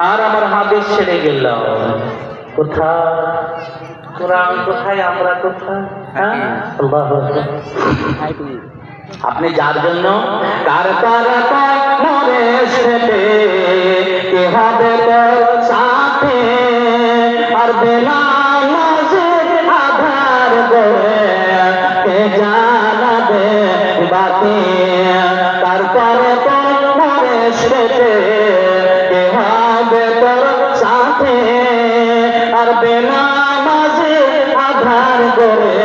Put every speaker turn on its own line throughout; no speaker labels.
আর আমার হাদিস ছেড়ে গেলাম। কোথায় কোরআন, কোথায় আমরা, কোথায়? আল্লাহু আকবার। আপনি যার জন্য কার মরে সেটে কে হবে তোর সাথে, আর বেলা মাঝে আধার করে কে জানাবে বাতি, তারপরে তোর মরে সেটে কে হবে তোর সাথে, আর বেলা মাঝে আধার করে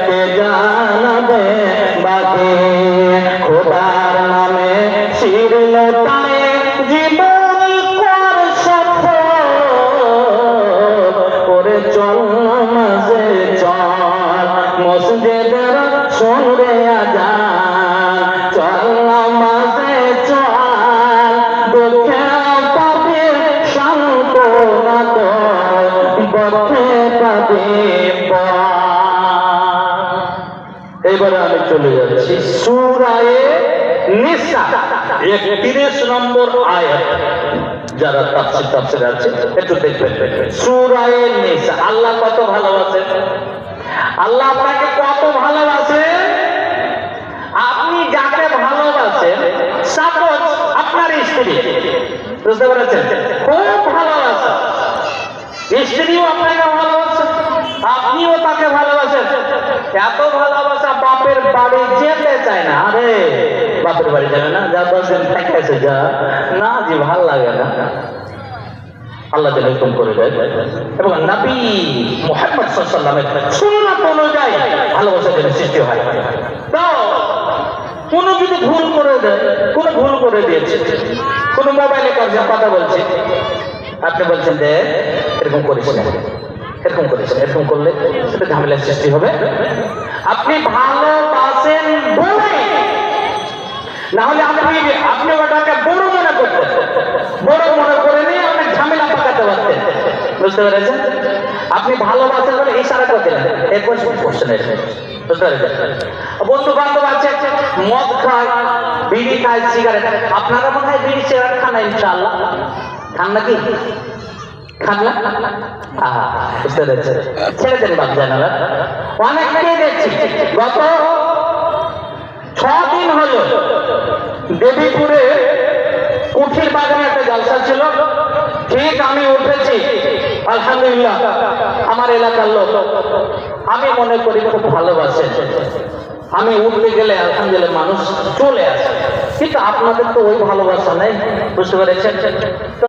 কে জানাবে বাকি। খোদার নামে শিরলতায় জীবন কর সফল, করে চল মাঝে চল মসজিদের শুনবে আজান, চল মাঝে চল দুঃখে পাবে সান্ত্বনা তোর, বরফে পাবে। এবারে আমি চলে যাচ্ছি সূরা নিসা 31 নম্বর আয়াত। যারা তাফসীর আছে একটু দেখবেন। সূরা নিসা। আল্লাহ কত ভালোবাসেন, আল্লাহ আপনাকে কত ভালোবাসেন। আপনি যাকে ভালোবাসেন, সাপোজ আপনার স্ত্রী, বুঝতে পেরেছেন, খুব ভালোবাসেন, স্ত্রীও আপনাকে ভালোবাসে, আপনিও তাকে ভালোবাসেন, এত ভালোবাসা বাপের বাড়ি যেতে চায় না। আরে বাপের বাড়ি যাবে না, যা 10 দিন থেকে এসে যা না, যে ভাল লাগে না। আল্লাহ যেন হুকুম করে দেয় এবং নবী মুহাম্মদ সাল্লাল্লাহু আলাইহি ওয়াসাল্লামের সুন্নাত অনুযায়ী ভালোবাসা যেন সৃষ্টি হয়। তো কোনো যদি ভুল করে দেয়, কোনো ভুল করে দিয়েছে, কোনো মোবাইলে কাজে কথা বলছে, আপনি বলছেন যে এরকম করিস না, এরকম করিস না, এরকম করলে সেটা ঝামেলার সৃষ্টি হবে। আপনি ভালোবাসেন বলে, না হলে আপনি ওটাকে বড় মনে করতেন, বড় মনে করে নিয়ে অনেক ঝামেলা পাকাতে পারতেন। বুঝতে পেরেছেন? আপনি ভালোবাসেন বলে ইশারা করে দিলেন, এই কোশ্চেন এসে, বুঝতে পেরেছেন? বন্ধু বান্ধব আছে, মদ খায়, বিড়ি খায়, সিগারেট, আপনারা মনে হয় বিড়ি সিগারেট খান না? ইনশাআল্লাহ খান নাকি? খান না? বুঝতে পেরেছেন? ছেড়ে দেন বাদ যায় না। অনেককে দেখছি গত 6 দিন হলো দেবীপুরে কুঠির বাগানে একটা জলসা ছিল। ঠিক আমি উঠেছি, আলহামদুলিল্লাহ আমার এলাকার লোক, আমি মনে করি খুব ভালোবাসে, আমি উঠতে গেলে আলহামদুলিল্লাহ মানুষ চলে আসে, কিন্তু আপনাদের তো ওই ভালোবাসা নেই। বুঝতে পেরেছেন?